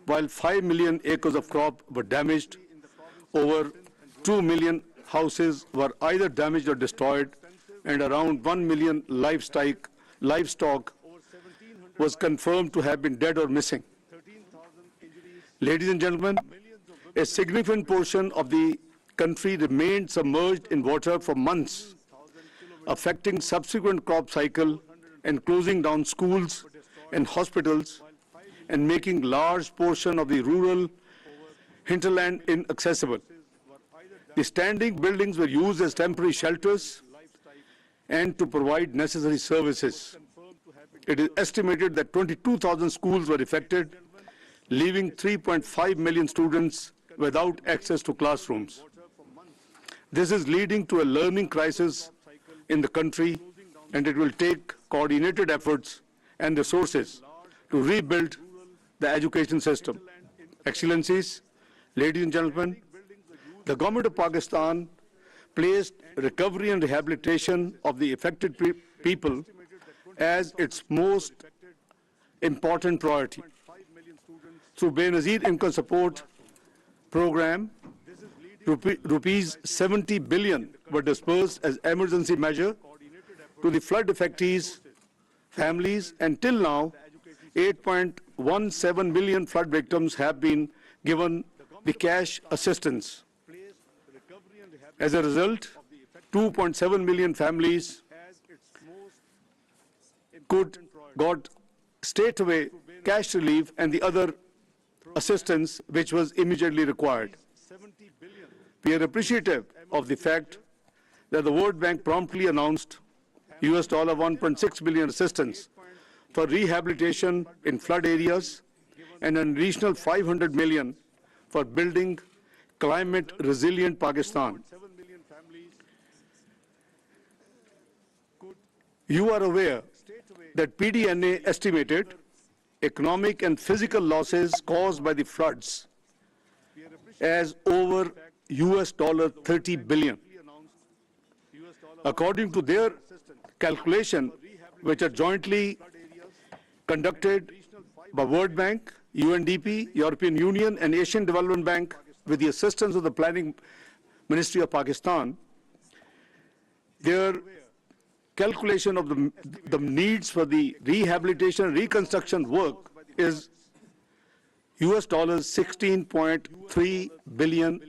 while 5 million acres of crop were damaged. Over 2 million houses were either damaged or destroyed, and around 1 million livestock was confirmed to have been dead or missing. Ladies and gentlemen, a significant portion of the country remained submerged in water for months, affecting subsequent crop cycle and closing down schools and hospitals and making large portion of the rural hinterland inaccessible. The standing buildings were used as temporary shelters and to provide necessary services. It is estimated that 22,000 schools were affected, leaving 3.5 million students without access to classrooms. This is leading to a learning crisis in the country, and it will take coordinated efforts and resources to rebuild the education system. Excellencies, ladies and gentlemen, the government of Pakistan placed recovery and rehabilitation of the affected people as its most important priority. Through Benazir Income Support Program, rupees 70 billion were disbursed as emergency measure to the flood-affected families, and till now, 8.17 million flood victims have been given the cash assistance. As a result, 2.7 million families got straight-away cash relief and the other assistance which was immediately required. We are appreciative of the fact that the World Bank promptly announced $1.6 billion assistance for rehabilitation in flood areas and an additional 500 million for building climate-resilient Pakistan. You are aware that PDNA estimated economic and physical losses caused by the floods as over $30 billion. According to their calculation, which are jointly conducted by World Bank, UNDP, European Union, and Asian Development Bank with the assistance of the Planning Ministry of Pakistan, their calculation of the needs for the rehabilitation and reconstruction work is $16.3 billion.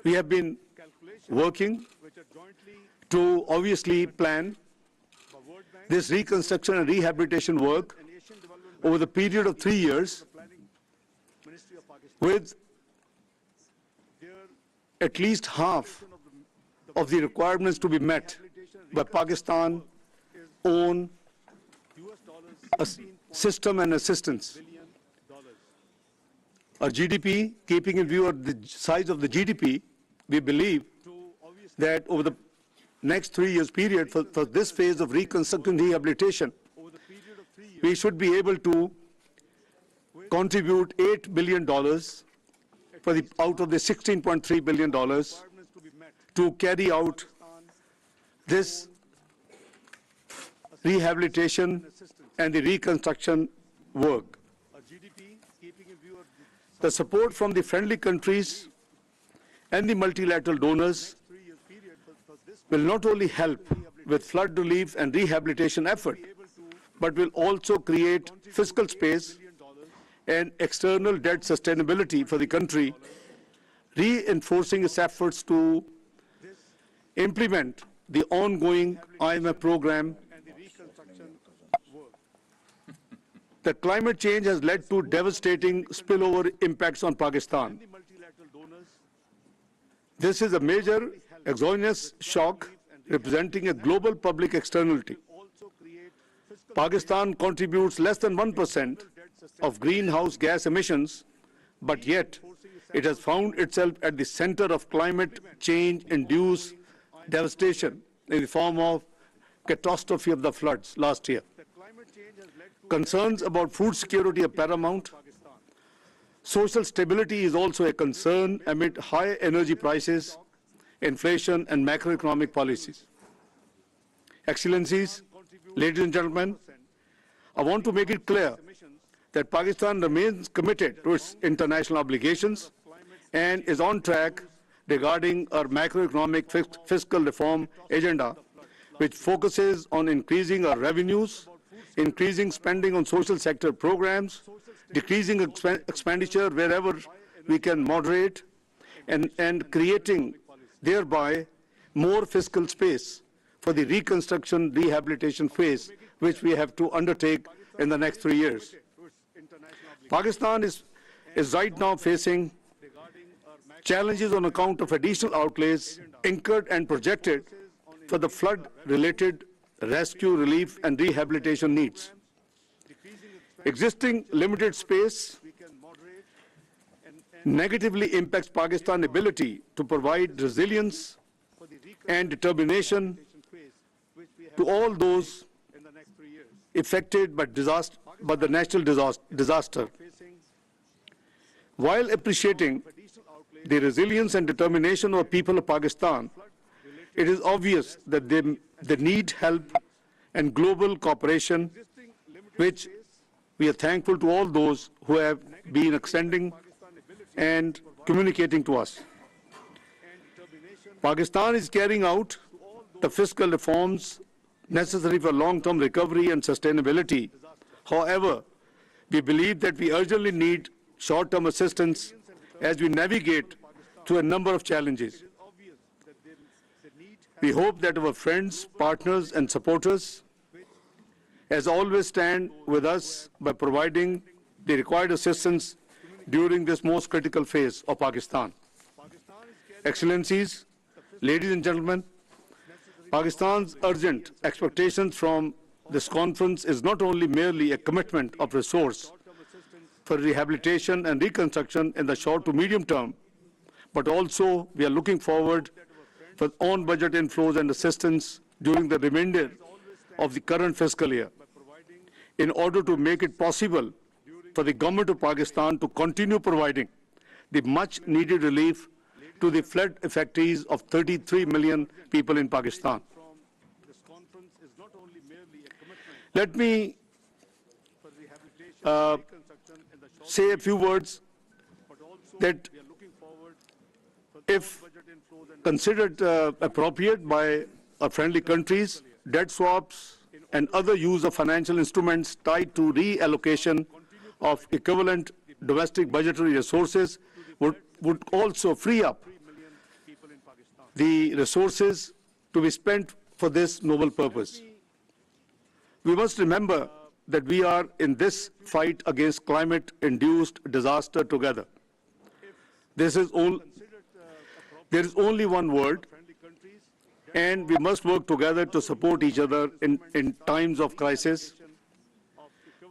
We have been working to obviously plan this reconstruction and rehabilitation work over the period of 3 years, with at least half of the requirements to be met by Pakistan's own system and assistance. Our GDP, keeping in view of the size of the GDP, we believe that over the next 3 years period for this phase of reconstruction and rehabilitation, we should be able to contribute $8 billion out of the $16.3 billion to carry out this rehabilitation and the reconstruction work. The support from the friendly countries and the multilateral donors will not only help with flood relief and rehabilitation effort, but will also create fiscal space and external debt sustainability for the country, reinforcing its efforts to implement the ongoing IMF program. The climate change has led to devastating spillover impacts on Pakistan. This is a major exogenous shock representing a global public externality. Pakistan contributes less than 1% of greenhouse gas emissions, but yet it has found itself at the center of climate change-induced devastation in the form of catastrophe of the floods last year. Concerns about food security are paramount. Social stability is also a concern amid high energy prices, inflation, and macroeconomic policies. Excellencies, ladies and gentlemen, I want to make it clear that Pakistan remains committed to its international obligations and is on track regarding our macroeconomic fiscal reform agenda, which focuses on increasing our revenues, increasing spending on social sector programs, decreasing expenditure wherever we can moderate, and creating thereby more fiscal space for the reconstruction rehabilitation phase, which we have to undertake in the next 3 years. Pakistan is right now facing challenges on account of additional outlays incurred and projected for the flood-related rescue, relief, and rehabilitation needs. Existing limited space negatively impacts Pakistan's ability to provide resilience and determination to all those affected by the natural disaster. While appreciating the resilience and determination of the people of Pakistan, it is obvious that they need help and global cooperation, which we are thankful to all those who have been extending and communicating to us. Pakistan is carrying out the fiscal reforms necessary for long-term recovery and sustainability. However, we believe that we urgently need short-term assistance as we navigate through a number of challenges. We hope that our friends, partners, and supporters, as always, stand with us by providing the required assistance during this most critical phase of Pakistan. Excellencies, ladies and gentlemen, Pakistan's urgent expectations from this conference is not only merely a commitment of resource for rehabilitation and reconstruction in the short to medium term, but also we are looking forward for on-budget inflows and assistance during the remainder of the current fiscal year in order to make it possible for the government of Pakistan to continue providing the much-needed relief to the flood affectees of 33 million people in Pakistan. Let me say a few words that, if considered appropriate by our friendly countries, debt swaps and other use of financial instruments tied to reallocation of equivalent domestic budgetary resources would also free up the resources to be spent for this noble purpose. We must remember that we are in this fight against climate-induced disaster together. There is only one world, and we must work together to support each other in times of crisis.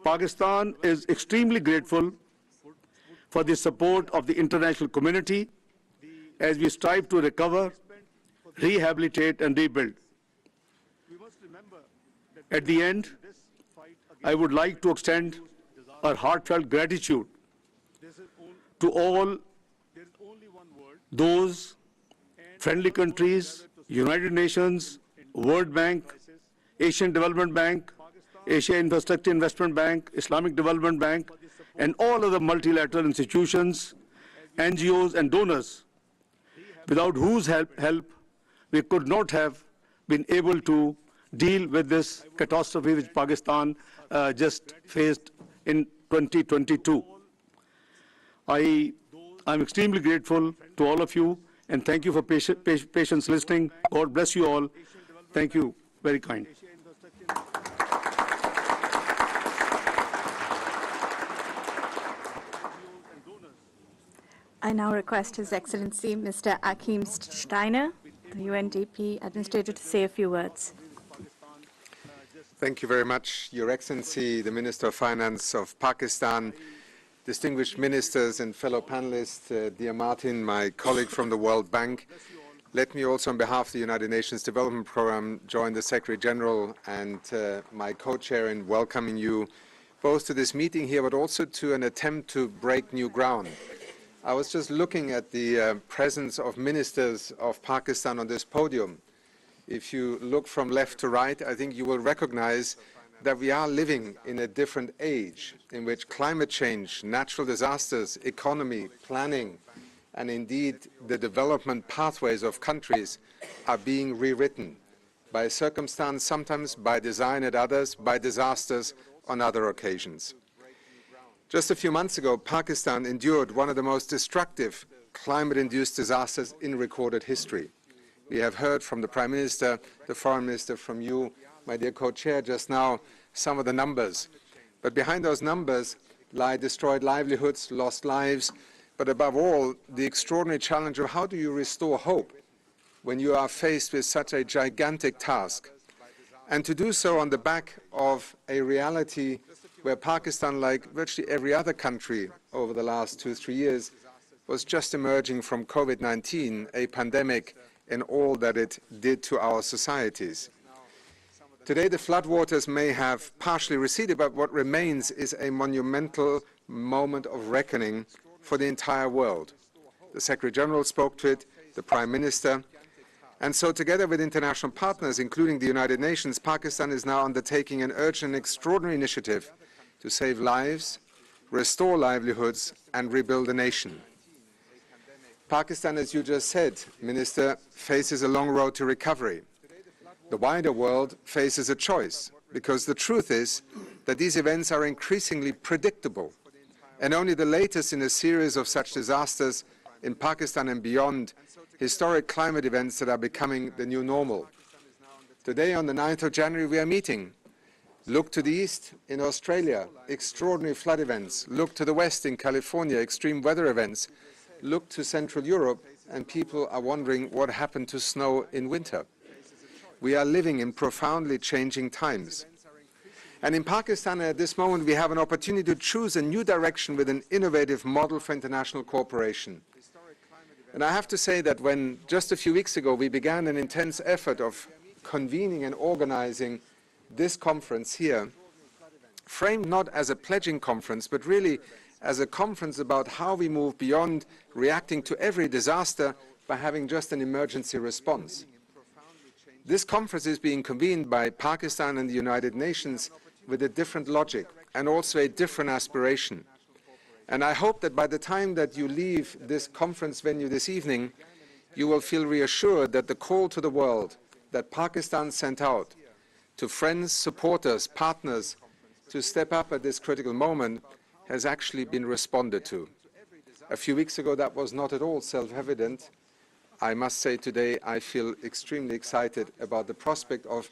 Pakistan is extremely grateful for the support of the international community as we strive to recover, rehabilitate, and rebuild. At the end, I would like to extend our heartfelt gratitude to all those friendly countries, United Nations, World Bank, Asian Development Bank, Asia Infrastructure Investment Bank, Islamic Development Bank, and all other multilateral institutions, NGOs, and donors, without whose help we could not have been able to deal with this catastrophe which Pakistan just faced in 2022. I'm extremely grateful to all of you, and thank you for patience listening. God bless you all. Thank you. Very kind. I now request His Excellency Mr. Akim Steiner, the UNDP Administrator, to say a few words. Thank you very much, Your Excellency, the Minister of Finance of Pakistan, distinguished ministers and fellow panelists, dear Martin, my colleague from the World Bank. Let me also, on behalf of the United Nations Development Programme, join the Secretary General and my co-chair in welcoming you both to this meeting here, but also to an attempt to break new ground. I was just looking at the presence of ministers of Pakistan on this podium. If you look from left to right, I think you will recognize that we are living in a different age in which climate change, natural disasters, economy, planning, and indeed the development pathways of countries are being rewritten by circumstance, sometimes by design at others, by disasters on other occasions. Just a few months ago, Pakistan endured one of the most destructive climate-induced disasters in recorded history. We have heard from the Prime Minister, the Foreign Minister, from you, my dear co-chair, just now, some of the numbers. But behind those numbers lie destroyed livelihoods, lost lives, but above all, the extraordinary challenge of how do you restore hope when you are faced with such a gigantic task. And to do so on the back of a reality where Pakistan, like virtually every other country over the last 2-3 years, was just emerging from COVID-19, a pandemic, and all that it did to our societies. Today, the floodwaters may have partially receded, but what remains is a monumental moment of reckoning for the entire world. The Secretary-General spoke to it, the Prime Minister, and so together with international partners, including the United Nations, Pakistan is now undertaking an urgent and extraordinary initiative to save lives, restore livelihoods, and rebuild the nation. Pakistan, as you just said, Minister, faces a long road to recovery. The wider world faces a choice, because the truth is that these events are increasingly predictable, and only the latest in a series of such disasters in Pakistan and beyond, historic climate events that are becoming the new normal. Today, on the 9th of January, we are meeting. Look to the east in Australia, extraordinary flood events. Look to the west in California, extreme weather events. Look to Central Europe, and people are wondering what happened to snow in winter. We are living in profoundly changing times. And in Pakistan, at this moment, we have an opportunity to choose a new direction with an innovative model for international cooperation. And I have to say that when just a few weeks ago we began an intense effort of convening and organizing this conference here, framed not as a pledging conference, but really as a conference about how we move beyond reacting to every disaster by having just an emergency response. This conference is being convened by Pakistan and the United Nations with a different logic and also a different aspiration. And I hope that by the time that you leave this conference venue this evening, you will feel reassured that the call to the world that Pakistan sent out to friends, supporters, partners to step up at this critical moment has actually been responded to. A few weeks ago, that was not at all self-evident. I must say today I feel extremely excited about the prospect of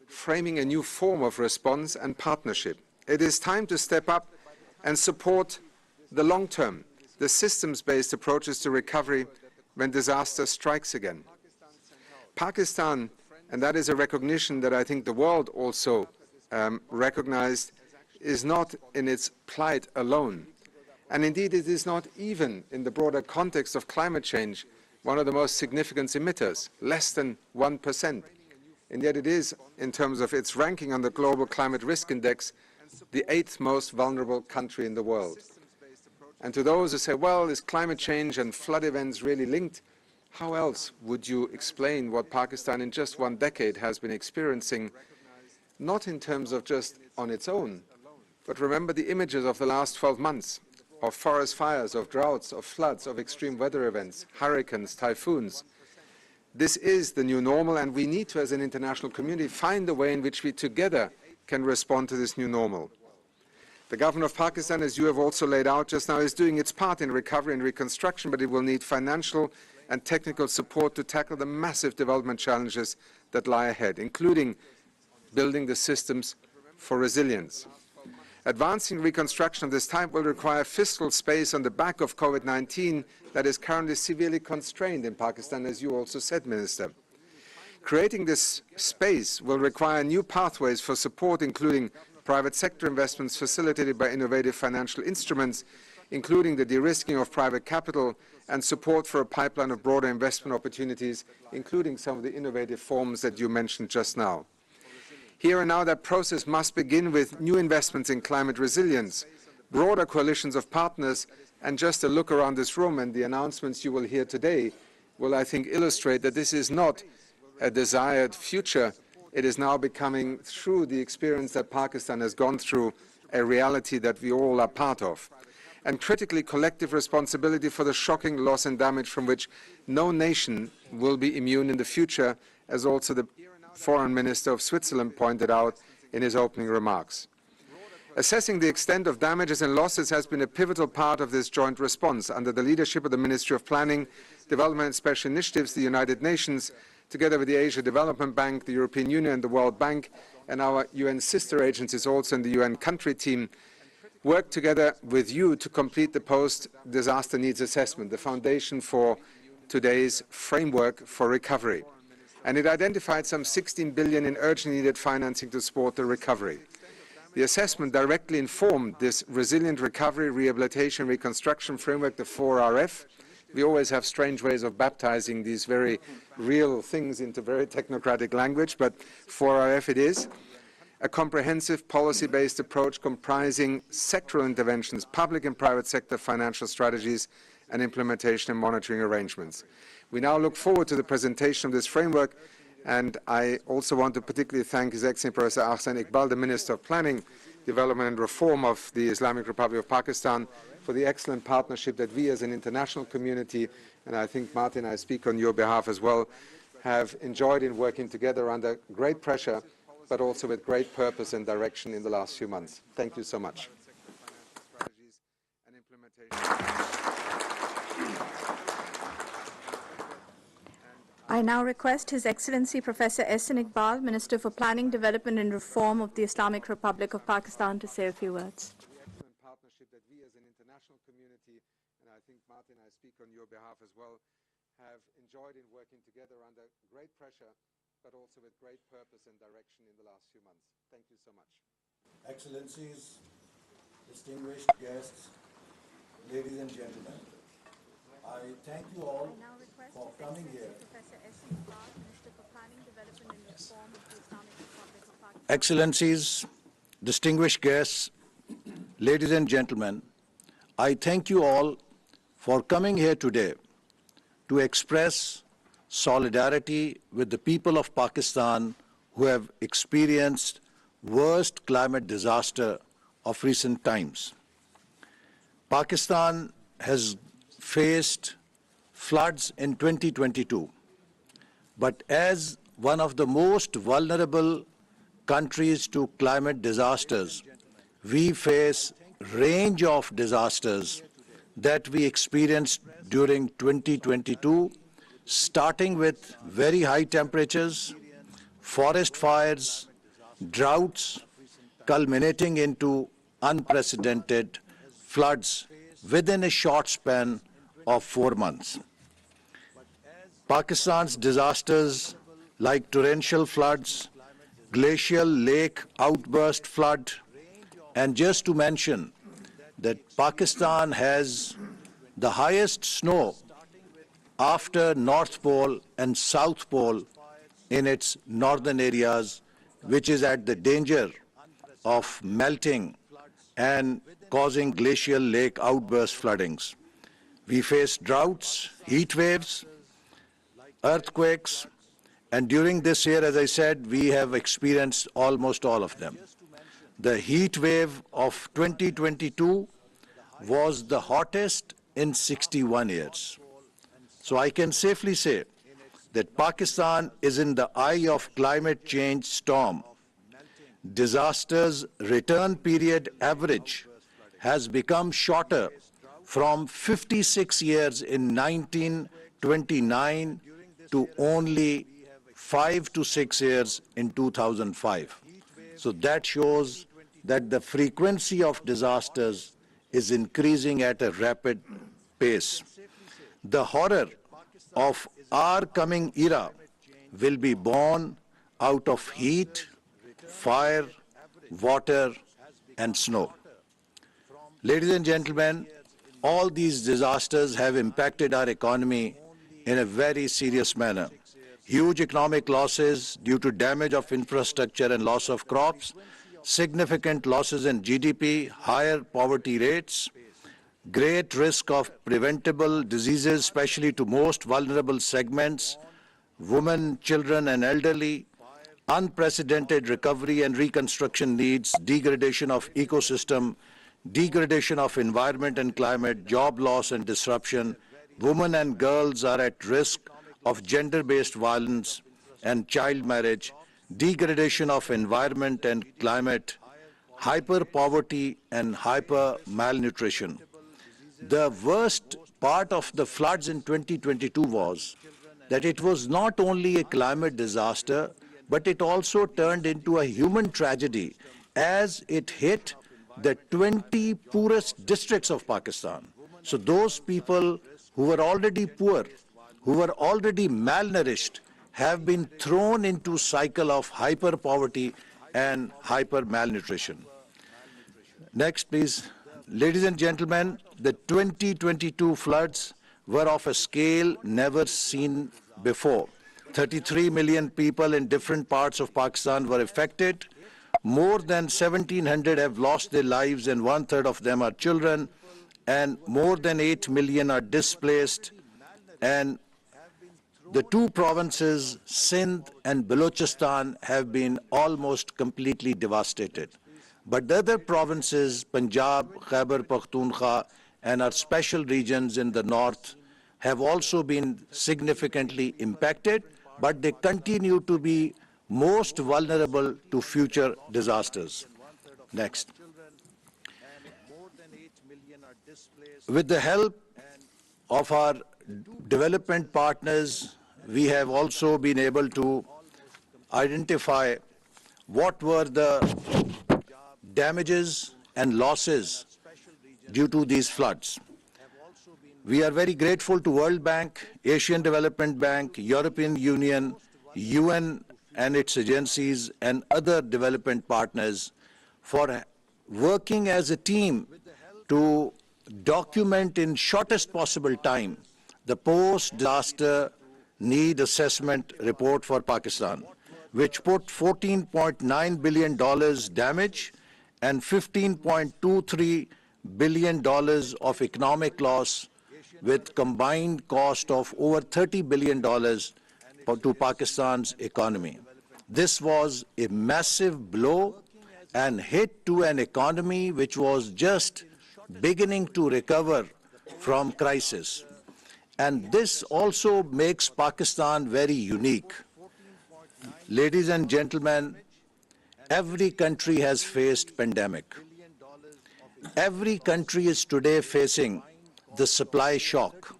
framing a new form of response and partnership. It is time to step up and support the long-term, the systems-based approaches to recovery when disaster strikes again. Pakistan, and that is a recognition that I think the world also recognized, is not in its plight alone. And indeed, it is not even in the broader context of climate change one of the most significant emitters, less than 1%. And yet it is, in terms of its ranking on the Global Climate Risk Index, the 8th most vulnerable country in the world. And to those who say, well, is climate change and flood events really linked? How else would you explain what Pakistan in just one decade has been experiencing, not in terms of just on its own, but remember the images of the last 12 months, of forest fires, of droughts, of floods, of extreme weather events, hurricanes, typhoons. This is the new normal, and we need to, as an international community, find a way in which we together can respond to this new normal. The government of Pakistan, as you have also laid out just now, is doing its part in recovery and reconstruction, but it will need financial and technical support to tackle the massive development challenges that lie ahead, including building the systems for resilience. Advancing reconstruction of this type will require fiscal space on the back of COVID-19 that is currently severely constrained in Pakistan, as you also said, Minister. Creating this space will require new pathways for support, including private sector investments facilitated by innovative financial instruments, including the de-risking of private capital and support for a pipeline of broader investment opportunities, including some of the innovative forms that you mentioned just now. Here and now, that process must begin with new investments in climate resilience, broader coalitions of partners, and just a look around this room and the announcements you will hear today will, I think, illustrate that this is not a desired future it is now becoming, through the experience that Pakistan has gone through, a reality that we all are part of. And critically, collective responsibility for the shocking loss and damage from which no nation will be immune in the future, as also the Foreign Minister of Switzerland pointed out in his opening remarks. Assessing the extent of damages and losses has been a pivotal part of this joint response. Under the leadership of the Ministry of Planning, Development and Special Initiatives, the United Nations, together with the Asia Development Bank, the European Union and the World Bank, and our UN sister agencies also in the UN country team, work together with you to complete the post-disaster needs assessment, the foundation for today's framework for recovery. And it identified some 16 billion in urgently needed financing to support the recovery. The assessment directly informed this resilient recovery, rehabilitation, reconstruction framework, the 4RF. We always have strange ways of baptizing these very real things into very technocratic language, but 4RF it is. A comprehensive policy-based approach comprising sectoral interventions, public and private sector financial strategies, and implementation and monitoring arrangements. We now look forward to the presentation of this framework, and I also want to particularly thank His Excellency Professor Ahsan Iqbal, the Minister of Planning, Development and Reform of the Islamic Republic of Pakistan, for the excellent partnership that we as an international community, and I think, Martin, I speak on your behalf as well, have enjoyed in working together under great pressure, but also with great purpose and direction in the last few months. Thank you so much. I now request His Excellency Professor Ahsan Iqbal, Minister for Planning, Development and Reform of the Islamic Republic of Pakistan, to say a few words. Excellent partnership that we as an international community, and I think, Martin, I speak on your behalf as well, have enjoyed in working together under great pressure, but also with great purpose and direction in the last few months. Thank you so much. Excellencies, distinguished guests, ladies and gentlemen, I thank you all for coming here. Excellencies, distinguished guests, ladies and gentlemen, I thank you all for coming here today to express solidarity with the people of Pakistan who have experienced worst climate disaster of recent times. Pakistan has faced floods in 2022, but as one of the most vulnerable countries to climate disasters, we face range of disasters that we experienced during 2022, starting with very high temperatures, forest fires, droughts, culminating into unprecedented floods within a short span of 4 months. Pakistan's disasters like torrential floods, glacial lake outburst flood, and just to mention that Pakistan has the highest snow after North Pole and South Pole in its northern areas, which is at the danger of melting and causing glacial lake outburst floodings. We face droughts, heat waves, earthquakes, and during this year, as I said, we have experienced almost all of them. The heat wave of 2022 was the hottest in 61 years. So I can safely say that Pakistan is in the eye of climate change storm. Disaster's return period average has become shorter from 56 years in 1929 to only 5 to 6 years in 2005. So that shows that the frequency of disasters is increasing at a rapid pace. The horror of our coming era will be born out of heat, fire, water, and snow. Ladies and gentlemen, all these disasters have impacted our economy in a very serious manner. Huge economic losses due to damage of infrastructure and loss of crops, significant losses in GDP, higher poverty rates, great risk of preventable diseases, especially to most vulnerable segments, women, children, and elderly, unprecedented recovery and reconstruction needs, degradation of ecosystem, degradation of environment and climate, job loss and disruption. Women and girls are at risk of gender-based violence and child marriage, degradation of environment and climate, hyper-poverty and hyper-malnutrition. The worst part of the floods in 2022 was that it was not only a climate disaster, but it also turned into a human tragedy as it hit the 20 poorest districts of Pakistan. So those people who were already poor, who were already malnourished, have been thrown into a cycle of hyper-poverty and hyper-malnutrition. Next, please. Ladies and gentlemen, the 2022 floods were of a scale never seen before. 33 million people in different parts of Pakistan were affected. More than 1,700 have lost their lives, and one-third of them are children, and more than 8 million are displaced. And the two provinces, Sindh and Balochistan, have been almost completely devastated. But the other provinces, Punjab, Khyber Pakhtunkhwa, and our special regions in the north, have also been significantly impacted, but they continue to be most vulnerable to future disasters. Next. With the help of our development partners, we have also been able to identify what were the damages and losses due to these floods. We are very grateful to World Bank, Asian Development Bank, European Union, UN and its agencies, and other development partners for working as a team to document in shortest possible time the post-disaster need assessment report for Pakistan, which put $14.9 billion damage and $15.23 billion of economic loss, with combined cost of over $30 billion to Pakistan's economy. This was a massive blow and hit to an economy which was just beginning to recover from crisis. And this also makes Pakistan very unique. Ladies and gentlemen, every country has faced pandemic. Every country is today facing the supply shock,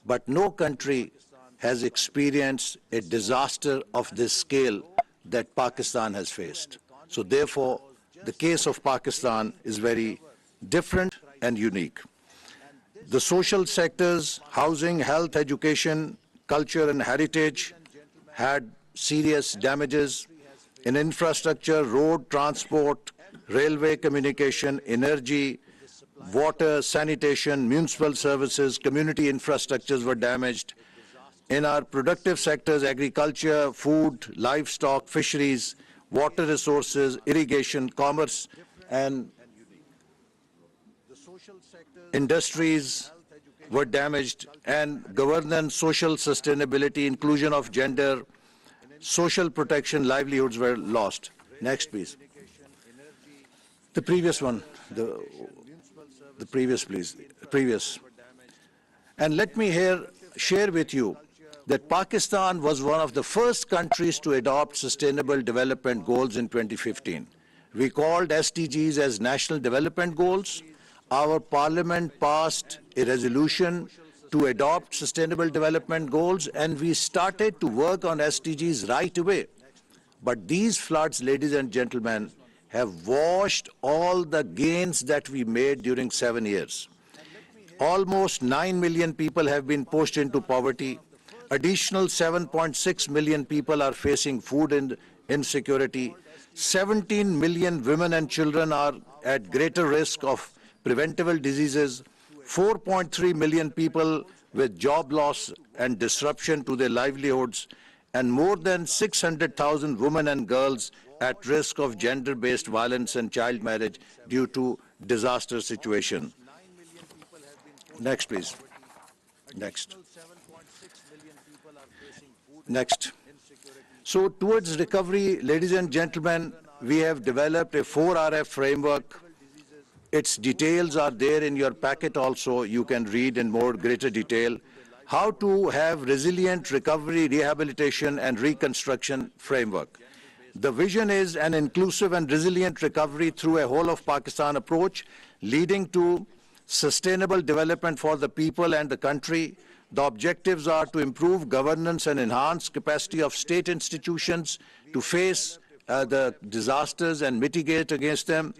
but no country has experienced a disaster of this scale that Pakistan has faced. So therefore, the case of Pakistan is very different and unique. The social sectors, housing, health, education, culture and heritage had serious damages. In infrastructure, road, transport, railway communication, energy, water, sanitation, municipal services, community infrastructures were damaged. In our productive sectors, agriculture, food, livestock, fisheries, water resources, irrigation, commerce, and industries were damaged, and governance, social sustainability, inclusion of gender, social protection, livelihoods were lost. Next, please. The previous one, the previous, please. Previous. And let me here share with you that Pakistan was one of the first countries to adopt Sustainable Development Goals in 2015. We called SDGs as National Development Goals. Our parliament passed a resolution to adopt Sustainable Development Goals, and we started to work on SDGs right away. But these floods, ladies and gentlemen, have washed all the gains that we made during 7 years. Almost 9 million people have been pushed into poverty. Additional 7.6 million people are facing food insecurity. 17 million women and children are at greater risk of preventable diseases. 4.3 million people with job loss and disruption to their livelihoods, and more than 600,000 women and girls at risk of gender-based violence and child marriage due to disaster situation. Next, please. Next. Next. So towards recovery, ladies and gentlemen, we have developed a 4RF framework. Its details are there in your packet also. You can read in more greater detail how to have resilient recovery, rehabilitation, and reconstruction framework. The vision is an inclusive and resilient recovery through a whole of Pakistan approach, leading to sustainable development for the people and the country. The objectives are to improve governance and enhance capacity of state institutions to face the disasters and mitigate against them,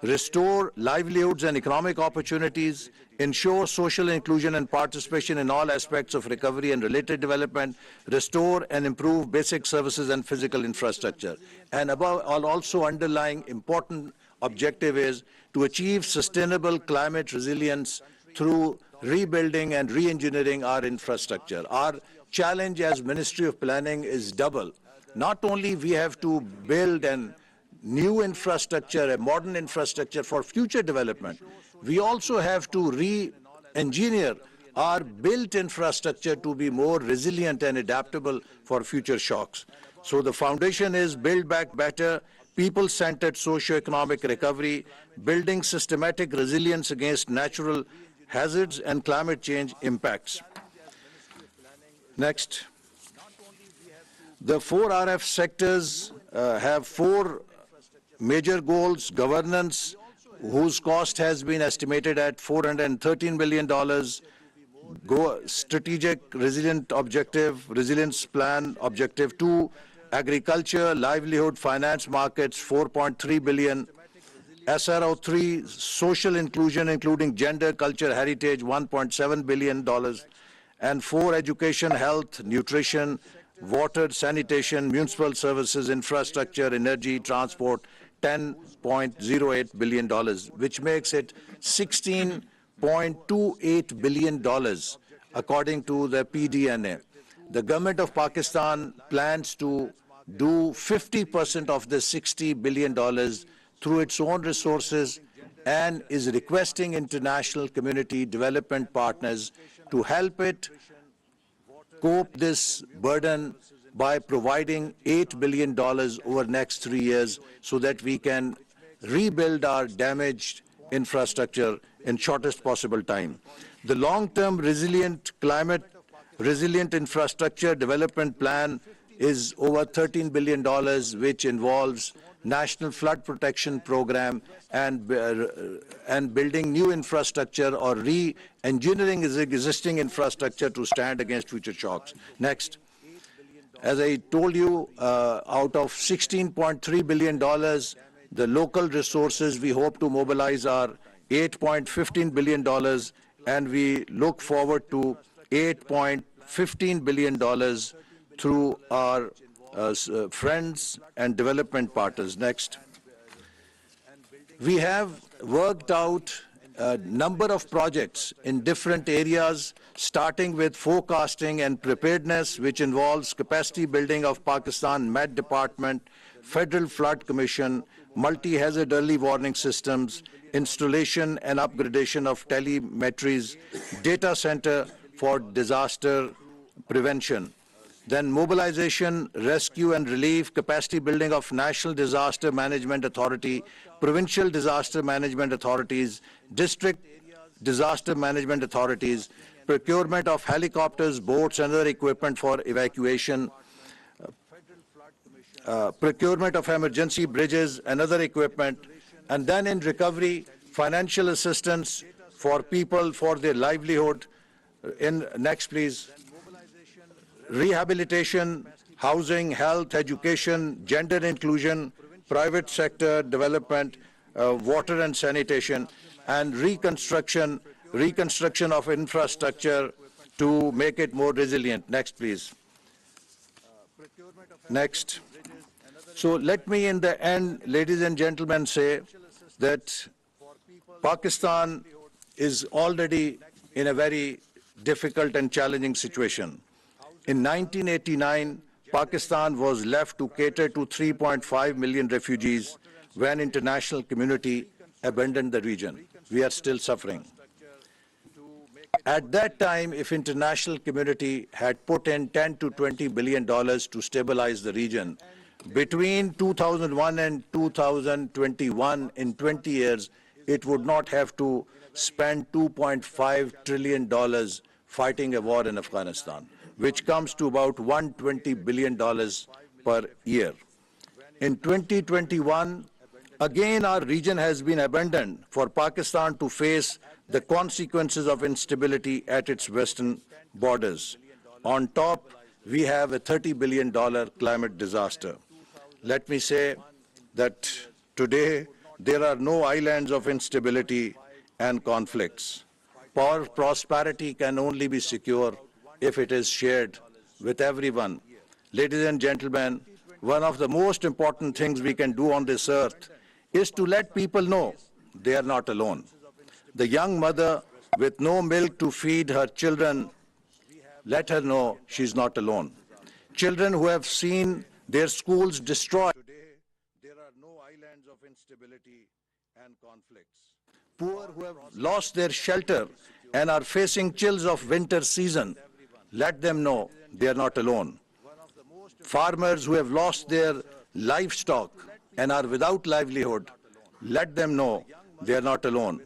restore livelihoods and economic opportunities, ensure social inclusion and participation in all aspects of recovery and related development, restore and improve basic services and physical infrastructure. And above all, also underlying important objective is to achieve sustainable climate resilience through rebuilding and re-engineering our infrastructure. Our challenge as Ministry of Planning is double. Not only we have to build a new infrastructure, a modern infrastructure for future development, we also have to re-engineer our built infrastructure to be more resilient and adaptable for future shocks. So the foundation is Build Back Better, people-centered socio-economic recovery, building systematic resilience against natural hazards and climate change impacts. Next. The 4RF sectors have 4 major goals: governance, whose cost has been estimated at $413 billion, strategic resilient objective, resilience plan, objective 2, agriculture, livelihood, finance markets, $4.3 billion, SRO 3, social inclusion, including gender, culture, heritage, $1.7 billion, and 4, education, health, nutrition, water, sanitation, municipal services, infrastructure, energy, transport, $10.08 billion, which makes it $16.28 billion, according to the PDNA. The government of Pakistan plans to do 50% of the $60 billion through its own resources and is requesting international community development partners to help it cope this burden by providing $8 billion over the next 3 years so that we can rebuild our damaged infrastructure in shortest possible time. The long-term resilient climate, resilient infrastructure development plan is over $13 billion, which involves National Flood Protection Program and building new infrastructure or re-engineering existing infrastructure to stand against future shocks. Next. As I told you, out of $16.3 billion, the local resources we hope to mobilize are $8.15 billion, and we look forward to $8.15 billion through our friends and development partners. Next. We have worked out a number of projects in different areas, starting with forecasting and preparedness, which involves capacity building of Pakistan Met Department, Federal Flood Commission, multi-hazard early warning systems, installation and upgradation of telemetries, data center for disaster prevention. Then mobilization, rescue and relief, capacity building of National Disaster Management Authority, Provincial Disaster Management Authorities, District Disaster Management Authorities, procurement of helicopters, boats and other equipment for evacuation, procurement of emergency bridges and other equipment, and then in recovery, financial assistance for people for their livelihood. Next, please. Rehabilitation, housing, health, education, gender inclusion, private sector development, water and sanitation, and reconstruction of infrastructure to make it more resilient. Next, please. Next. So let me in the end, ladies and gentlemen, say that Pakistan is already in a very difficult and challenging situation. In 1989, Pakistan was left to cater to 3.5 million refugees when international community abandoned the region. We are still suffering. At that time, if international community had put in $10 to $20 billion to stabilize the region, between 2001 and 2021, in 20 years, it would not have to spend $2.5 trillion fighting a war in Afghanistan, which comes to about $120 billion per year. In 2021, again, our region has been abandoned for Pakistan to face the consequences of instability at its western borders. On top, we have a $30 billion climate disaster. Let me say that today there are no islands of instability and conflicts. Prosperity can only be secure if it is shared with everyone. Ladies and gentlemen, one of the most important things we can do on this earth is to let people know they are not alone. The young mother with no milk to feed her children, let her know she's not alone. Children who have seen their schools destroyed. Today, there are no islands of instability and conflicts. Poor who have lost their shelter and are facing chills of winter season, let them know they are not alone. Farmers who have lost their livestock and are without livelihood, let them know they are not alone.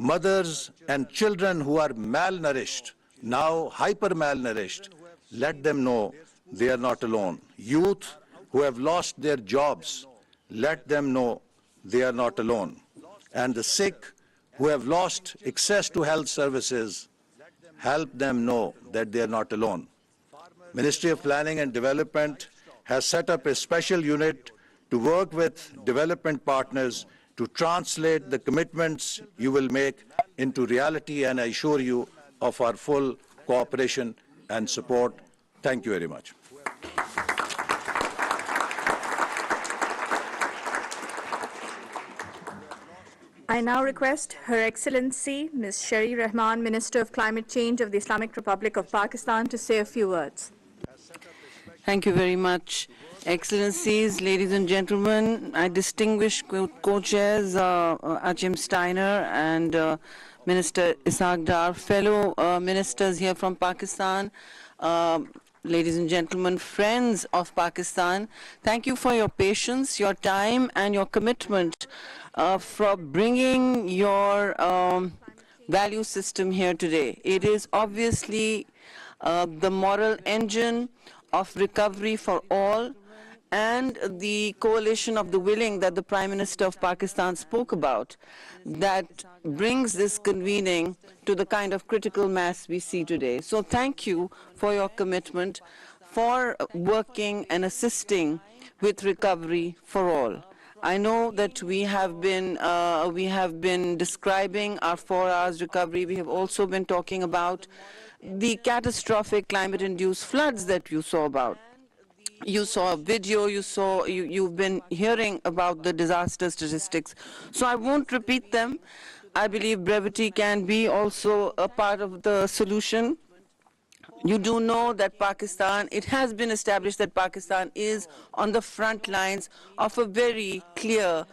Mothers and children who are malnourished, now hyper-malnourished, let them know they are not alone. Youth who have lost their jobs, let them know they are not alone. And the sick who have lost access to health services, help them know that they are not alone. Ministry of Planning and Development has set up a special unit to work with development partners to translate the commitments you will make into reality, and I assure you of our full cooperation and support. Thank you very much. I now request Her Excellency Ms. Sharif Rahman, Minister of Climate Change of the Islamic Republic of Pakistan, to say a few words. Thank you very much. Excellencies, ladies and gentlemen, I distinguish co-chairs Achim Steiner and Minister Ishaq Dar, fellow ministers here from Pakistan, ladies and gentlemen, friends of Pakistan, thank you for your patience, your time, and your commitment for bringing your value system here today. It is obviously the moral engine of recovery for all, and the coalition of the willing that the Prime Minister of Pakistan spoke about, that brings this convening to the kind of critical mass we see today. So thank you for your commitment, for working and assisting with recovery for all. I know that we have been describing our 4 hours recovery. We have also been talking about the catastrophic climate-induced floods that you saw about. You saw a video, you've been hearing about the disaster statistics. So I won't repeat them. I believe brevity can be also a part of the solution. You do know that Pakistan, it has been established that Pakistan is on the front lines of a very clear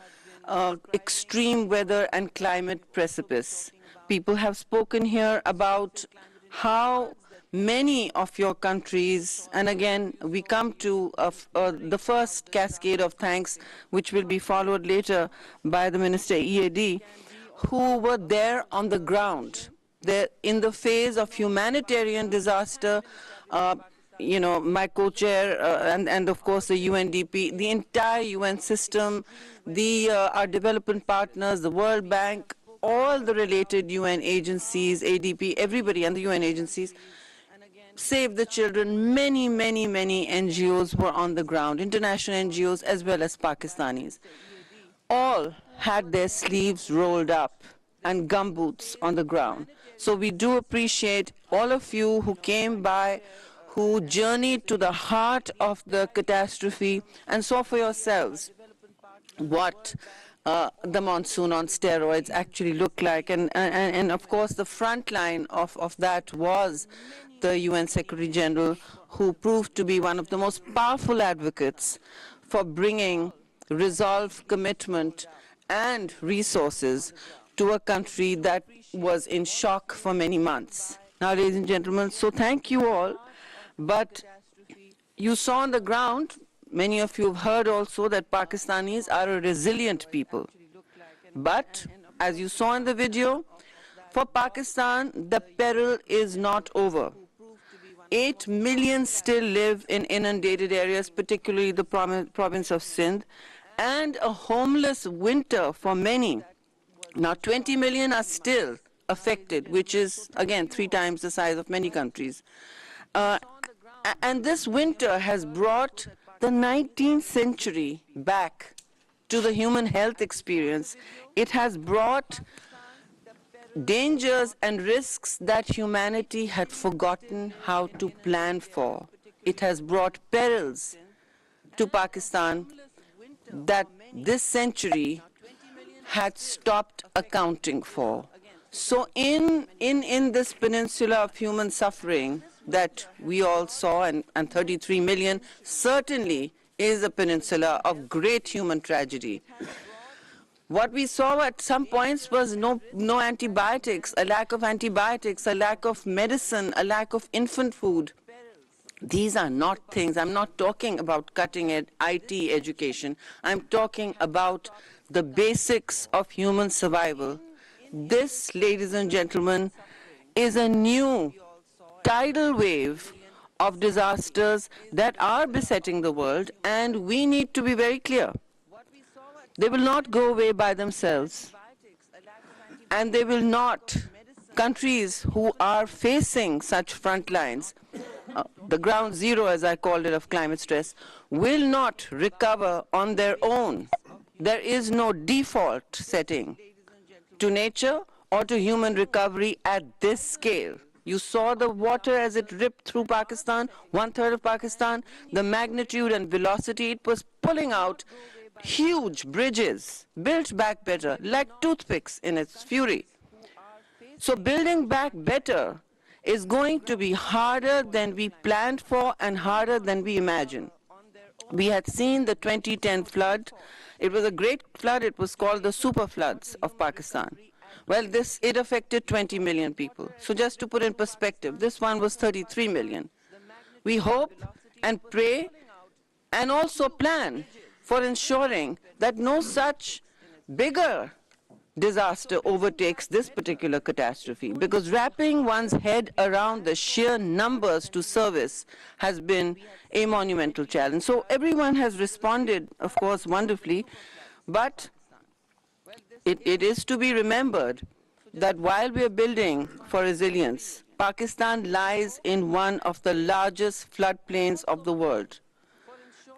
extreme weather and climate precipice. People have spoken here about how many of your countries, and again, we come to the first cascade of thanks, which will be followed later by the Minister EAD, who were there on the ground. In the phase of humanitarian disaster, you know, my co-chair and of course the UNDP, the entire UN system, our development partners, the World Bank, all the related UN agencies, ADP, everybody and the UN agencies, Save the Children, many NGOs were on the ground, international NGOs as well as Pakistanis. All had their sleeves rolled up and gumboots on the ground. So we do appreciate all of you who came by, who journeyed to the heart of the catastrophe and saw for yourselves what the monsoon on steroids actually looked like. And of course, the front line of that was the UN Secretary General, who proved to be one of the most powerful advocates for bringing resolve, commitment, and resources to a country that was in shock for many months. Now, ladies and gentlemen, so thank you all. But you saw on the ground, many of you have heard also that Pakistanis are a resilient people. But, as you saw in the video, for Pakistan, the peril is not over. 8 million still live in inundated areas, particularly the province of Sindh, and a homeless winter for many. Now, 20 million are still affected, which is, again, 3 times the size of many countries. And this winter has brought the 19th century back to the human health experience. It has brought dangers and risks that humanity had forgotten how to plan for. It has brought perils to Pakistan that this century had stopped accounting for. So in this peninsula of human suffering that we all saw, and 33 million certainly is a peninsula of great human tragedy. What we saw at some points was no antibiotics, a lack of antibiotics, a lack of medicine, a lack of infant food. These are not things, I'm not talking about cutting edge IT education. I'm talking about the basics of human survival. This, ladies and gentlemen, is a new tidal wave of disasters that are besetting the world, and we need to be very clear. They will not go away by themselves, and they will not. Countries who are facing such front lines, the ground zero, as I called it, of climate stress, will not recover on their own. There is no default setting to nature or to human recovery at this scale. You saw the water as it ripped through Pakistan, 1/3 of Pakistan, the magnitude and velocity. It was pulling out huge bridges, built back better, like toothpicks in its fury. So building back better is going to be harder than we planned for and harder than we imagined. We had seen the 2010 flood. It was a great flood. It was called the super floods of Pakistan. Well, it affected 20 million people. So just to put in perspective, this one was 33 million. We hope and pray and also plan for ensuring that no such bigger disaster overtakes this particular catastrophe, because wrapping one's head around the sheer numbers to service has been a monumental challenge. So everyone has responded, of course, wonderfully, but it is to be remembered that while we are building for resilience, Pakistan lies in one of the largest floodplains of the world.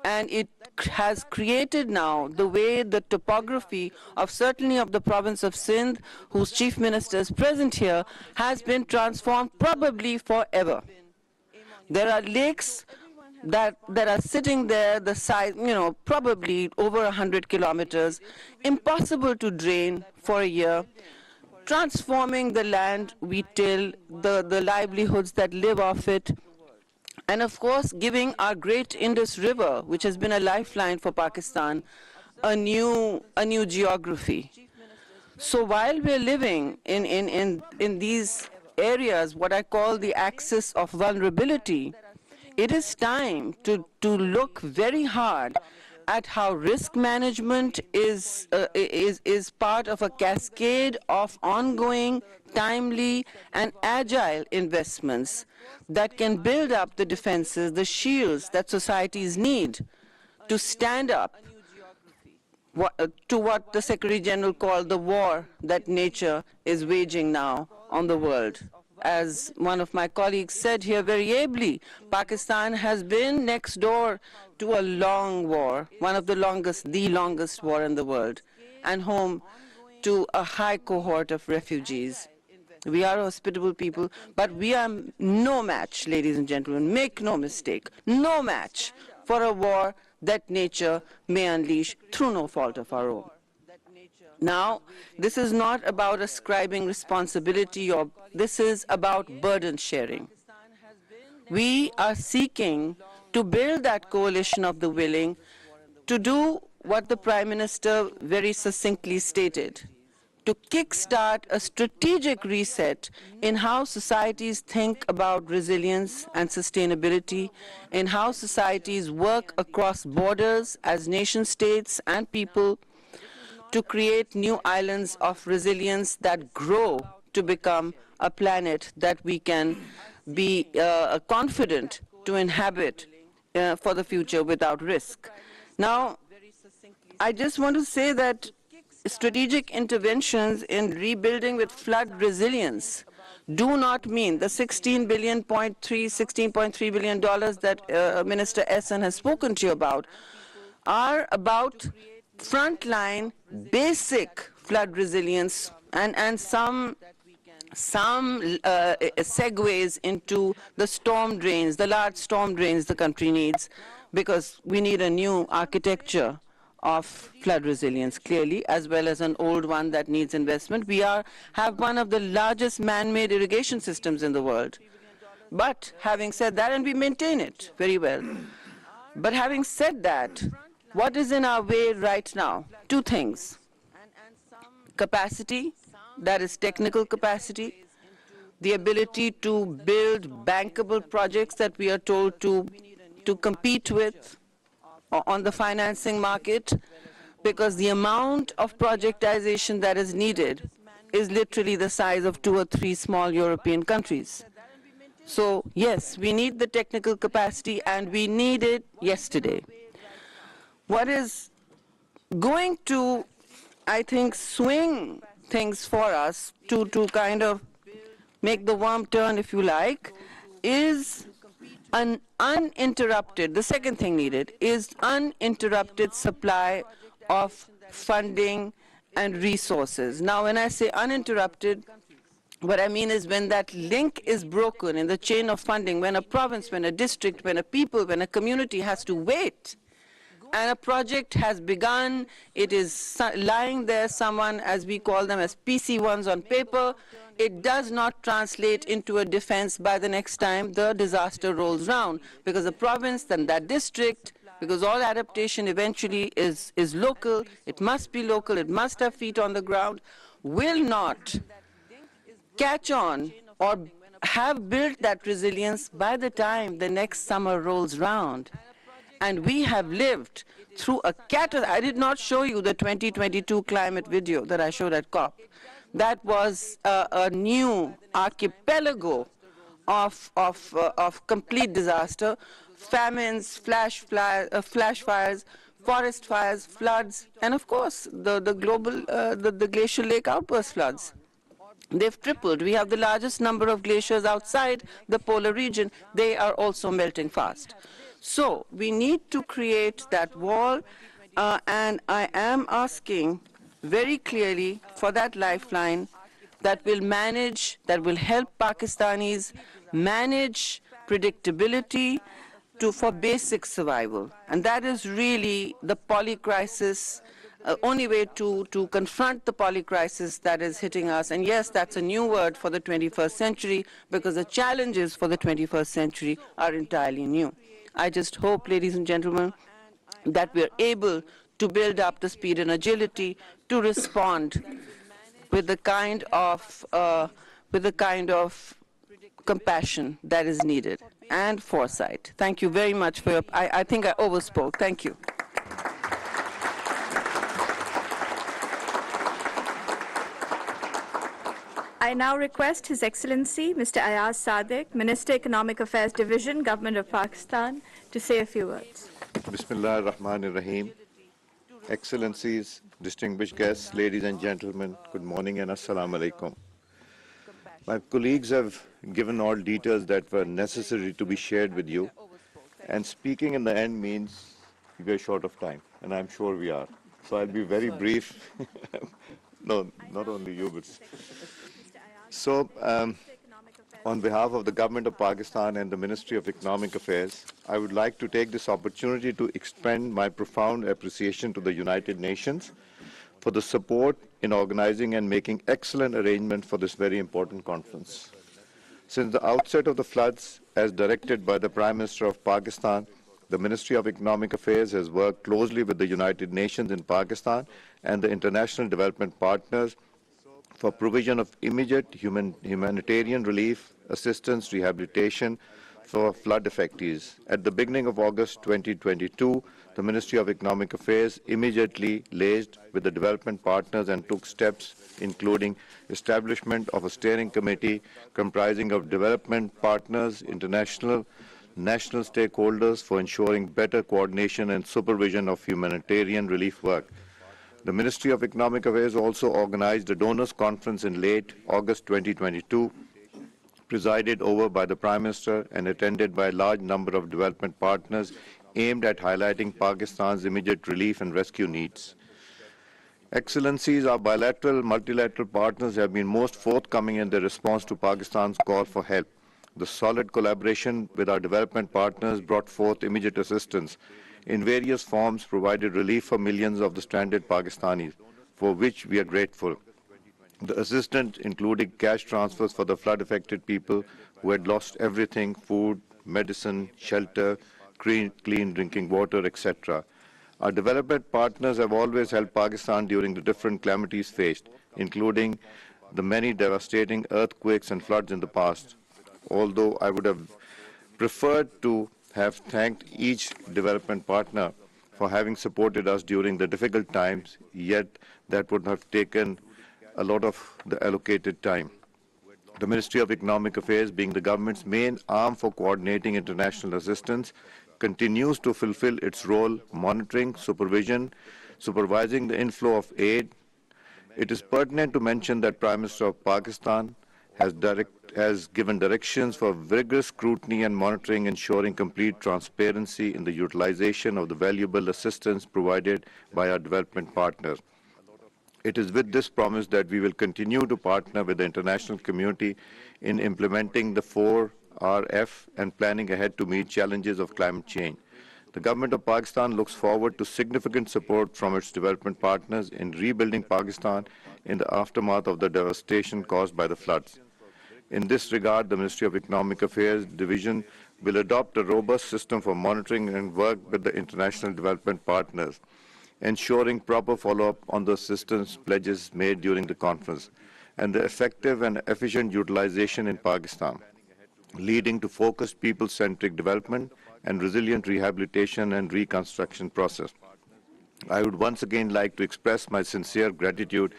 And it has created now the way the topography of certainly of the province of Sindh, whose chief minister is present here, has been transformed probably forever. There are lakes that are sitting there, the size, probably over 100 kilometers, impossible to drain for a year, transforming the land we till, the livelihoods that live off it, and of course giving our great Indus River, which has been a lifeline for Pakistan, a new geography. So while we're living in these areas, what I call the axis of vulnerability, it is time to look very hard at how risk management is part of a cascade of ongoing, timely, and agile investments that can build up the defenses, the shields that societies need to stand up to what the Secretary General called the war that nature is waging now on the world. As one of my colleagues said here very ably, Pakistan has been next door to a long war, one of the longest war in the world, and home to a high cohort of refugees. We are a hospitable people, but we are no match, ladies and gentlemen, make no mistake, no match for a war that nature may unleash through no fault of our own. Now, this is not about ascribing responsibility, or this is about burden sharing. We are seeking to build that coalition of the willing to do what the Prime Minister very succinctly stated, to kickstart a strategic reset in how societies think about resilience and sustainability, in how societies work across borders as nation states and people to create new islands of resilience that grow to become a planet that we can be confident to inhabit for the future without risk. Now, I just want to say that strategic interventions in rebuilding with flood resilience do not mean the $16.3 billion that Minister Essen has spoken to you about are about frontline basic flood resilience and some segues into the storm drains, the large storm drains the country needs, because we need a new architecture of flood resilience, clearly, as well as an old one that needs investment. We have one of the largest man-made irrigation systems in the world. But having said that, and we maintain it very well, but having said that, what is in our way right now? Two things. Capacity, that is technical capacity, the ability to build bankable projects that we are told to compete with on the financing market, because the amount of projectization that is needed is literally the size of 2 or 3 small European countries. So yes, we need the technical capacity, and we need it yesterday. What is going to, I think, swing things for us to kind of make the worm turn, if you like, is an uninterrupted, the second thing needed is uninterrupted supply of funding and resources. Now, when I say uninterrupted, what I mean is when that link is broken in the chain of funding, when a province, when a district, when a people, when a community has to wait, and a project has begun, it is lying there, someone, as we call them, as PC1s on paper, it does not translate into a defense by the next time the disaster rolls round, because the province, then that district, because all adaptation eventually is local, it must be local, it must have feet on the ground, will not catch on or have built that resilience by the time the next summer rolls round. And we have lived through a I did not show you the 2022 climate video that I showed at COP. That was a new archipelago of complete disaster, famines, flash fires, forest fires, floods, and of course the global, the glacial lake outburst floods. They've tripled. We have the largest number of glaciers outside the polar region. They are also melting fast. So we need to create that wall, and I am asking very clearly for that lifeline that will manage, that will help Pakistanis manage predictability for basic survival. And that is really the polycrisis, only way to confront the polycrisis that is hitting us. And yes, that's a new word for the 21st century, because the challenges for the 21st century are entirely new. I just hope, ladies and gentlemen, that we're able to build up the speed and agility to respond with the kind of compassion that is needed and foresight. Thank you very much for your, I think I overspoke. Thank you. I now request His Excellency Mr. Ayaz Sadiq, Minister Economic Affairs Division, Government of Pakistan, to say a few words. Bismillah ar-Rahman ar-Rahim. Excellencies, distinguished guests, ladies and gentlemen, good morning and assalamu alaikum. My colleagues have given all details that were necessary to be shared with you, and speaking in the end means we are short of time, and I'm sure we are. So I'll be very brief. No, not only you, but... So, on behalf of the Government of Pakistan and the Ministry of Economic Affairs, I would like to take this opportunity to extend my profound appreciation to the United Nations for the support in organizing and making excellent arrangements for this very important conference. Since the outset of the floods, as directed by the Prime Minister of Pakistan, the Ministry of Economic Affairs has worked closely with the United Nations in Pakistan and the international development partners for provision of immediate humanitarian relief, assistance, rehabilitation for flood affectees. At the beginning of August 2022, the Ministry of Economic Affairs immediately liaised with the development partners and took steps including establishment of a steering committee comprising of development partners, international, national stakeholders for ensuring better coordination and supervision of humanitarian relief work. The Ministry of Economic Affairs also organized a donors conference in late August 2022, presided over by the Prime Minister and attended by a large number of development partners aimed at highlighting Pakistan's immediate relief and rescue needs. Excellencies, our bilateral, multilateral partners have been most forthcoming in their response to Pakistan's call for help. The solid collaboration with our development partners brought forth immediate assistance in various forms, provided relief for millions of the stranded Pakistanis, for which we are grateful. The assistance included cash transfers for the flood-affected people who had lost everything: food, medicine, shelter, clean drinking water, etc. Our development partners have always helped Pakistan during the different calamities faced, including the many devastating earthquakes and floods in the past. Although I would have preferred to have thanked each development partner for having supported us during the difficult times, yet that would have taken a lot of the allocated time. The Ministry of Economic Affairs, being the government's main arm for coordinating international assistance, continues to fulfill its role monitoring, supervising the inflow of aid. It is pertinent to mention that Prime Minister of Pakistan has given directions for vigorous scrutiny and monitoring, ensuring complete transparency in the utilization of the valuable assistance provided by our development partners. It is with this promise that we will continue to partner with the international community in implementing the 4RF and planning ahead to meet challenges of climate change. The government of Pakistan looks forward to significant support from its development partners in rebuilding Pakistan in the aftermath of the devastation caused by the floods. In this regard, the Ministry of Economic Affairs Division will adopt a robust system for monitoring and work with the international development partners, ensuring proper follow-up on the assistance pledges made during the conference and the effective and efficient utilization in Pakistan, leading to focused people-centric development and resilient rehabilitation and reconstruction process. I would once again like to express my sincere gratitude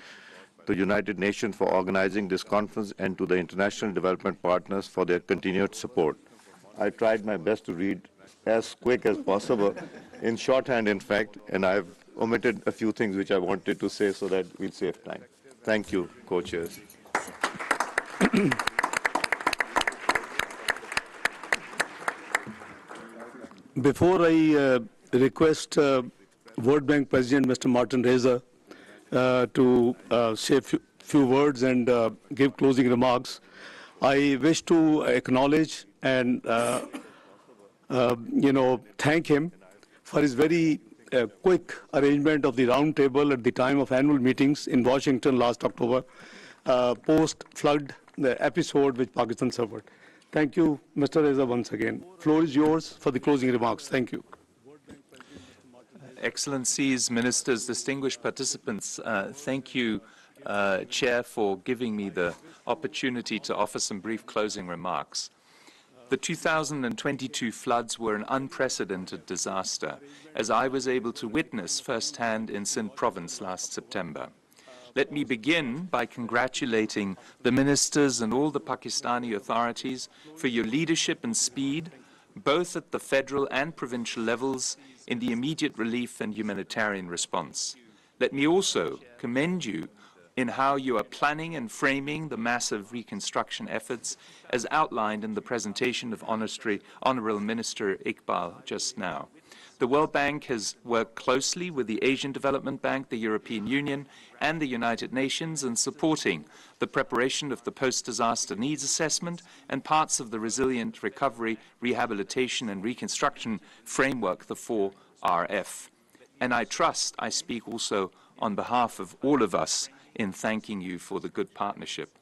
to the United Nations for organizing this conference and to the international development partners for their continued support. I tried my best to read as quick as possible, in shorthand in fact, and I've omitted a few things which I wanted to say so that we'll save time. Thank you, co-chairs. Before I request World Bank President Mr. Martin Reza to say a few words and give closing remarks, I wish to acknowledge and thank him for his very quick arrangement of the round table at the time of annual meetings in Washington last October, post-flood episode which Pakistan suffered. Thank you, Mr. Reza, once again. Floor is yours for the closing remarks. Thank you. Excellencies, ministers, distinguished participants, thank you, Chair, for giving me the opportunity to offer some brief closing remarks. The 2022 floods were an unprecedented disaster, as I was able to witness firsthand in Sindh province last September. Let me begin by congratulating the ministers and all the Pakistani authorities for your leadership and speed, both at the federal and provincial levels, in the immediate relief and humanitarian response. Let me also commend you in how you are planning and framing the massive reconstruction efforts as outlined in the presentation of Honorable Minister Iqbal just now. The World Bank has worked closely with the Asian Development Bank, the European Union, and the United Nations in supporting the preparation of the post-disaster needs assessment and parts of the resilient recovery, rehabilitation, and reconstruction framework, the 4RF. And I trust I speak also on behalf of all of us in thanking you for the good partnership.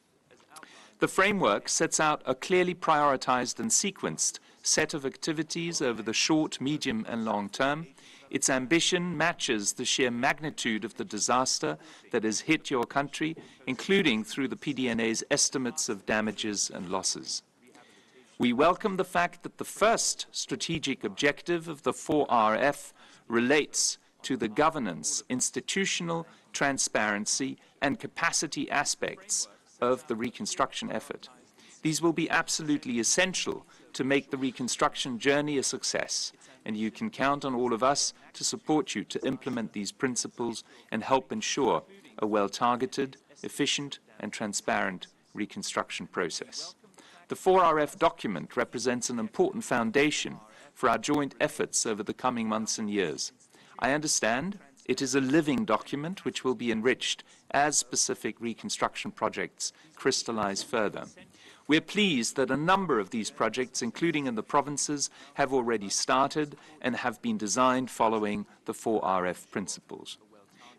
The framework sets out a clearly prioritized and sequenced set of activities over the short, medium, and long term, Its ambition matches the sheer magnitude of the disaster that has hit your country, including through the PDNA's estimates of damages and losses. We welcome the fact that the first strategic objective of the 4RF relates to the governance, institutional transparency, and capacity aspects of the reconstruction effort. These will be absolutely essential to make the reconstruction journey a success, and you can count on all of us to support you to implement these principles and help ensure a well-targeted, efficient, and transparent reconstruction process. The 4RF document represents an important foundation for our joint efforts over the coming months and years. I understand it is a living document which will be enriched as specific reconstruction projects crystallize further. We're pleased that a number of these projects, including in the provinces, have already started and have been designed following the 4RF principles.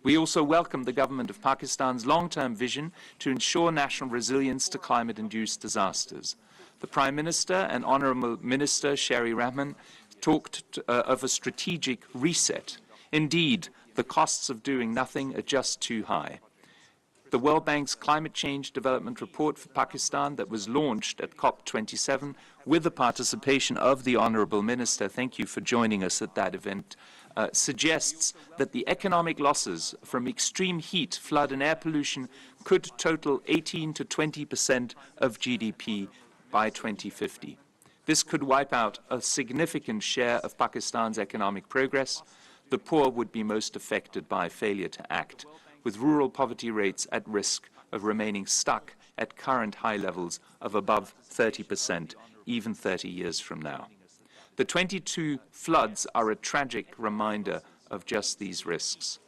We also welcome the government of Pakistan's long-term vision to ensure national resilience to climate-induced disasters. The Prime Minister and Honourable Minister Sherry Rahman talked of a strategic reset. Indeed, the costs of doing nothing are just too high. The World Bank's Climate Change Development Report for Pakistan that was launched at COP27 with the participation of the Honourable Minister, thank you for joining us at that event, suggests that the economic losses from extreme heat, flood and air pollution could total 18 to 20% of GDP by 2050. This could wipe out a significant share of Pakistan's economic progress. The poor would be most affected by failure to act, with rural poverty rates at risk of remaining stuck at current high levels of above 30%, even 30 years from now. The 22 floods are a tragic reminder of just these risks.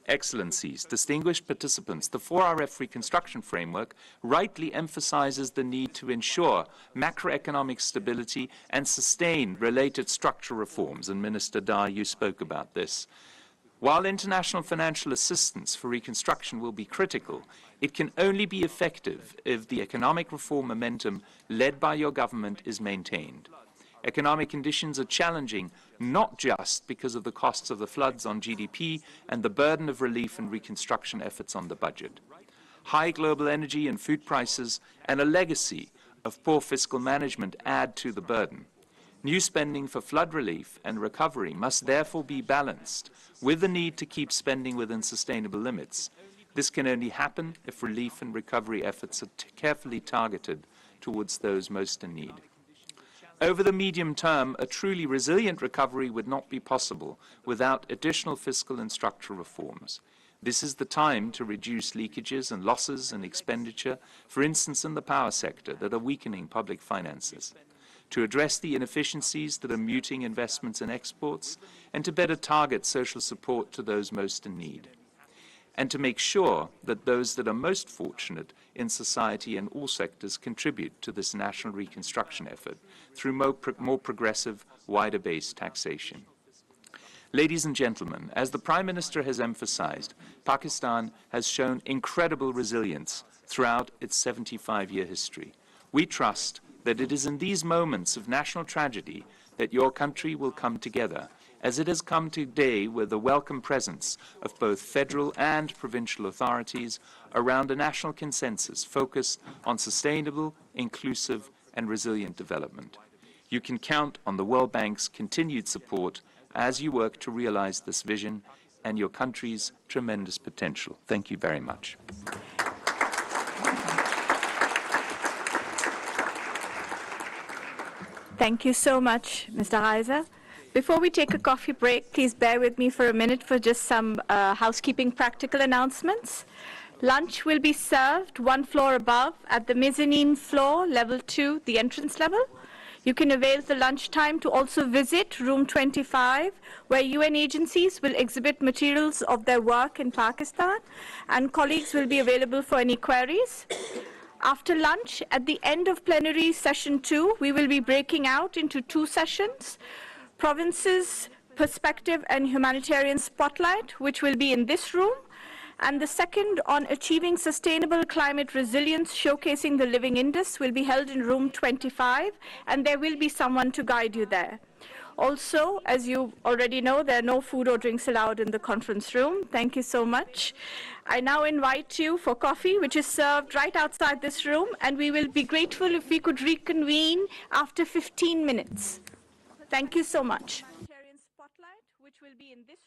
Excellencies, distinguished participants, the 4RF reconstruction framework rightly emphasizes the need to ensure macroeconomic stability and sustain related structural reforms, and Minister Dar, you spoke about this. While international financial assistance for reconstruction will be critical, it can only be effective if the economic reform momentum led by your government is maintained. Economic conditions are challenging, not just because of the costs of the floods on GDP and the burden of relief and reconstruction efforts on the budget. High global energy and food prices and a legacy of poor fiscal management add to the burden. New spending for flood relief and recovery must therefore be balanced with the need to keep spending within sustainable limits. This can only happen if relief and recovery efforts are carefully targeted towards those most in need. Over the medium term, a truly resilient recovery would not be possible without additional fiscal and structural reforms. This is the time to reduce leakages and losses in expenditure, for instance in the power sector, that are weakening public finances, to address the inefficiencies that are muting investments and exports, and to better target social support to those most in need, and to make sure that those that are most fortunate in society and all sectors contribute to this national reconstruction effort through more progressive, wider-based taxation. Ladies and gentlemen, as the Prime Minister has emphasized, Pakistan has shown incredible resilience throughout its 75-year history. We trust that it is in these moments of national tragedy that your country will come together, as it has come today with the welcome presence of both federal and provincial authorities around a national consensus focused on sustainable, inclusive, and resilient development. You can count on the World Bank's continued support as you work to realize this vision and your country's tremendous potential. Thank you very much. Thank you so much, Mr. Heiser. Before we take a coffee break, please bear with me for a minute for just some housekeeping practical announcements. Lunch will be served one floor above at the mezzanine floor, level 2, the entrance level. You can avail the lunchtime to also visit room 25, where UN agencies will exhibit materials of their work in Pakistan, and colleagues will be available for any queries. After lunch, at the end of plenary session 2, we will be breaking out into 2 sessions. Provinces, Perspective and Humanitarian Spotlight, which will be in this room, and the second on achieving sustainable climate resilience, showcasing the living Indus, will be held in room 25, and there will be someone to guide you there. Also, as you already know, there are no food or drinks allowed in the conference room. Thank you so much. I now invite you for coffee, which is served right outside this room, and we will be grateful if we could reconvene after 15 minutes. Thank you so much. Spotlight, which will be in this